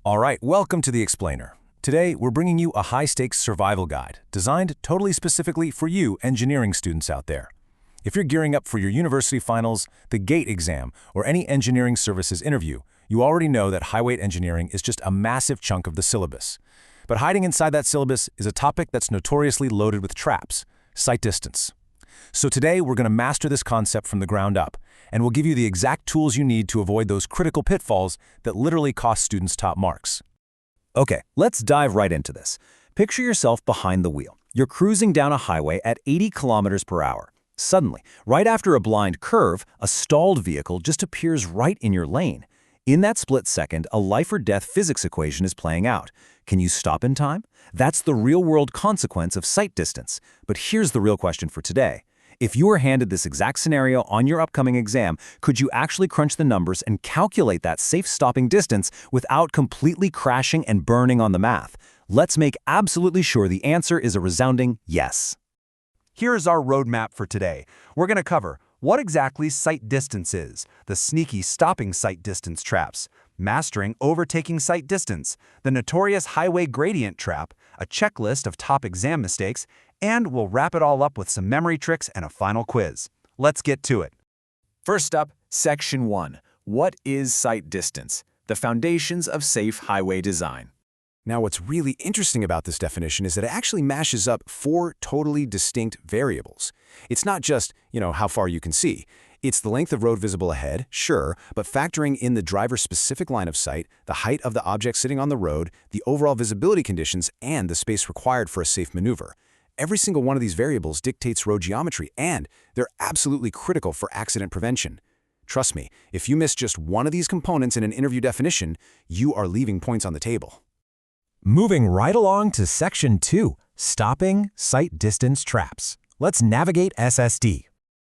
All right, welcome to The Explainer. Today, we're bringing you a high-stakes survival guide designed totally specifically for you engineering students out there. If you're gearing up for your university finals, the GATE exam, or any engineering services interview, you already know that high-weight engineering is just a massive chunk of the syllabus. But hiding inside that syllabus is a topic that's notoriously loaded with traps: sight distance. So today, we're going to master this concept from the ground up, and we'll give you the exact tools you need to avoid those critical pitfalls that literally cost students top marks. Okay, let's dive right into this. Picture yourself behind the wheel. You're cruising down a highway at 80 kilometers per hour. Suddenly, right after a blind curve, a stalled vehicle just appears right in your lane. In that split second, a life-or-death physics equation is playing out. Can you stop in time? That's the real-world consequence of sight distance. But here's the real question for today. If you were handed this exact scenario on your upcoming exam, could you actually crunch the numbers and calculate that safe stopping distance without completely crashing and burning on the math? Let's make absolutely sure the answer is a resounding yes. Here's our roadmap for today. We're going to cover what exactly sight distance is, the sneaky stopping sight distance traps, mastering overtaking sight distance, the notorious highway gradient trap, a checklist of top exam mistakes, and we'll wrap it all up with some memory tricks and a final quiz. Let's get to it. First up, Section 1. What is sight distance? The foundations of safe highway design. Now, what's really interesting about this definition is that it actually mashes up four totally distinct variables. It's not just, how far you can see. It's the length of road visible ahead, sure, but factoring in the driver's specific line of sight, the height of the object sitting on the road, the overall visibility conditions, and the space required for a safe maneuver. Every single one of these variables dictates road geometry, and they're absolutely critical for accident prevention. Trust me, if you miss just one of these components in an interview definition, you are leaving points on the table. Moving right along to Section 2, Stopping Sight Distance Traps. Let's navigate SSD.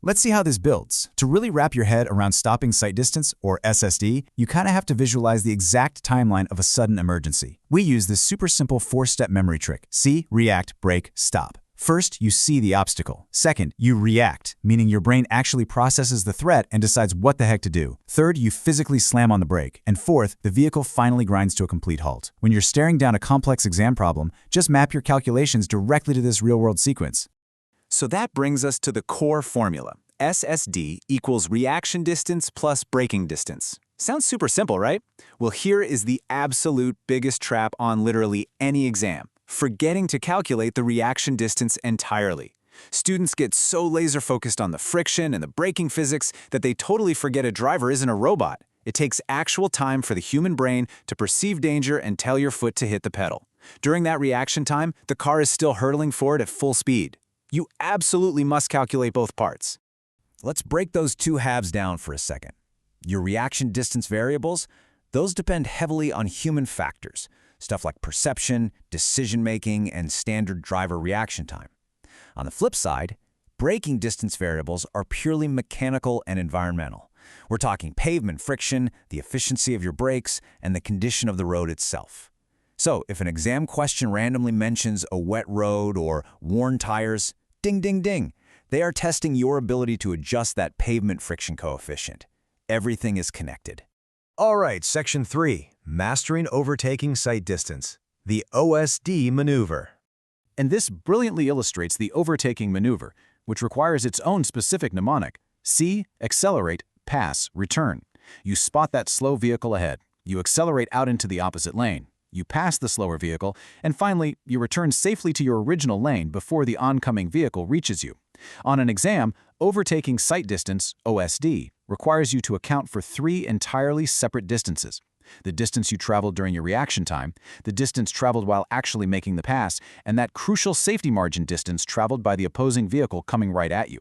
Let's see how this builds. To really wrap your head around stopping sight distance, or SSD, you kind of have to visualize the exact timeline of a sudden emergency. We use this super simple four-step memory trick: see, react, brake, stop. First, you see the obstacle. Second, you react, meaning your brain actually processes the threat and decides what the heck to do. Third, you physically slam on the brake. And fourth, the vehicle finally grinds to a complete halt. When you're staring down a complex exam problem, just map your calculations directly to this real-world sequence. So that brings us to the core formula. SSD equals reaction distance plus braking distance. Sounds super simple, right? Well, here is the absolute biggest trap on literally any exam: forgetting to calculate the reaction distance entirely. Students get so laser-focused on the friction and the braking physics that they totally forget a driver isn't a robot. It takes actual time for the human brain to perceive danger and tell your foot to hit the pedal. During that reaction time, the car is still hurtling forward at full speed. You absolutely must calculate both parts. Let's break those two halves down for a second. Your reaction distance variables, those depend heavily on human factors, stuff like perception, decision-making, and standard driver reaction time. On the flip side, braking distance variables are purely mechanical and environmental. We're talking pavement friction, the efficiency of your brakes, and the condition of the road itself. So if an exam question randomly mentions a wet road or worn tires, ding, ding, ding. They are testing your ability to adjust that pavement friction coefficient. Everything is connected. All right, Section 3, Mastering Overtaking Sight Distance, the OSD maneuver. And this brilliantly illustrates the overtaking maneuver, which requires its own specific mnemonic: see, accelerate, pass, return. You spot that slow vehicle ahead. You accelerate out into the opposite lane. You pass the slower vehicle, and finally, you return safely to your original lane before the oncoming vehicle reaches you. On an exam, overtaking sight distance, OSD, requires you to account for three entirely separate distances: the distance you traveled during your reaction time, the distance traveled while actually making the pass, and that crucial safety margin distance traveled by the opposing vehicle coming right at you.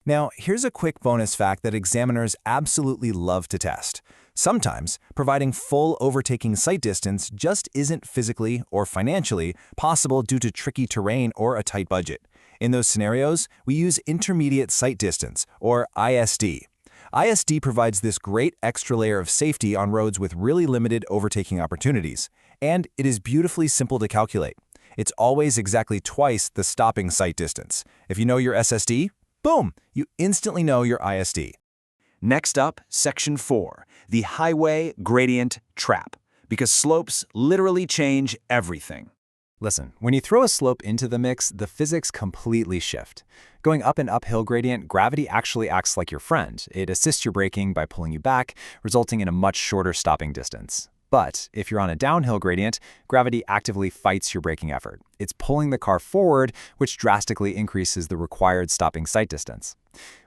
Now, here's a quick bonus fact that examiners absolutely love to test. Sometimes, providing full overtaking sight distance just isn't physically or financially possible due to tricky terrain or a tight budget. In those scenarios, we use intermediate sight distance, or ISD. ISD provides this great extra layer of safety on roads with really limited overtaking opportunities, and it is beautifully simple to calculate. It's always exactly twice the stopping sight distance. If you know your SSD, boom, you instantly know your ISD. Next up, Section 4, the highway gradient trap. because slopes literally change everything. Listen, when you throw a slope into the mix, the physics completely shift. Going up an uphill gradient, gravity actually acts like your friend. It assists your braking by pulling you back, resulting in a much shorter stopping distance. But if you're on a downhill gradient, gravity actively fights your braking effort. It's pulling the car forward, which drastically increases the required stopping sight distance.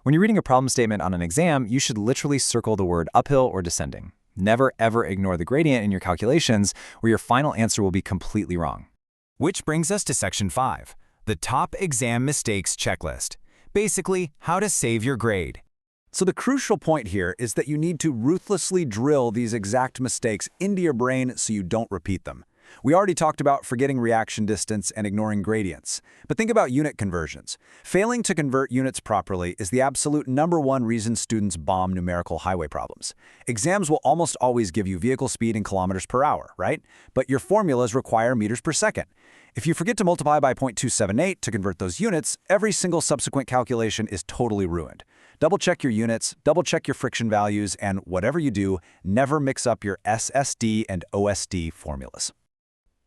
When you're reading a problem statement on an exam, you should literally circle the word uphill or descending. Never ever ignore the gradient in your calculations, or your final answer will be completely wrong. Which brings us to Section 5, the Top Exam Mistakes Checklist. Basically, how to save your grade. So the crucial point here is that you need to ruthlessly drill these exact mistakes into your brain so you don't repeat them. We already talked about forgetting reaction distance and ignoring gradients. But think about unit conversions. Failing to convert units properly is the absolute #1 reason students bomb numerical highway problems. Exams will almost always give you vehicle speed in kilometers per hour, right? But your formulas require meters per second. If you forget to multiply by 0.278 to convert those units, every single subsequent calculation is totally ruined. Double-check your units, double-check your friction values, and whatever you do, never mix up your SSD and OSD formulas.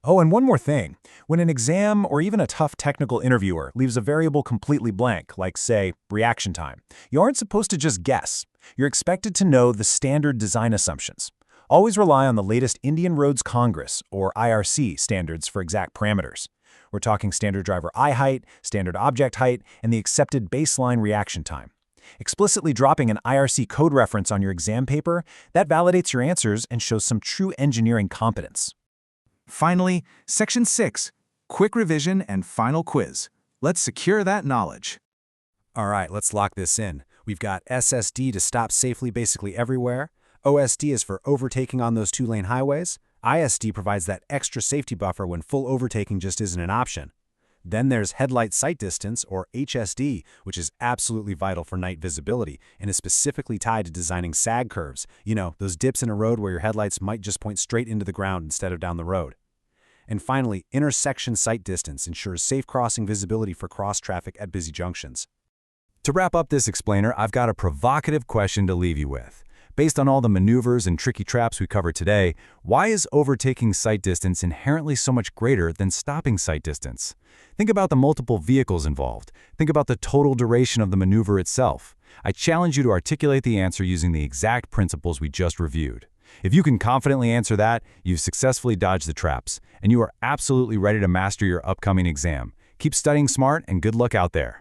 Oh, and one more thing. When an exam or even a tough technical interviewer leaves a variable completely blank, like, say, reaction time, you aren't supposed to just guess. You're expected to know the standard design assumptions. Always rely on the latest Indian Roads Congress, or IRC, standards for exact parameters. We're talking standard driver eye height, standard object height, and the accepted baseline reaction time. Explicitly dropping an IRC code reference on your exam paper, that validates your answers and shows some true engineering competence. Finally, Section 6, Quick Revision and Final Quiz. Let's secure that knowledge. All right, let's lock this in. We've got SSD to stop safely basically everywhere. OSD is for overtaking on those two-lane highways. ISD provides that extra safety buffer when full overtaking just isn't an option. Then there's headlight sight distance, or HSD, which is absolutely vital for night visibility and is specifically tied to designing sag curves. You know, those dips in a road where your headlights might just point straight into the ground instead of down the road. And finally, intersection sight distance ensures safe crossing visibility for cross-traffic at busy junctions. To wrap up this explainer, I've got a provocative question to leave you with. Based on all the maneuvers and tricky traps we covered today, why is overtaking sight distance inherently so much greater than stopping sight distance? Think about the multiple vehicles involved. Think about the total duration of the maneuver itself. I challenge you to articulate the answer using the exact principles we just reviewed. If you can confidently answer that, you've successfully dodged the traps, and you are absolutely ready to master your upcoming exam. Keep studying smart, and good luck out there.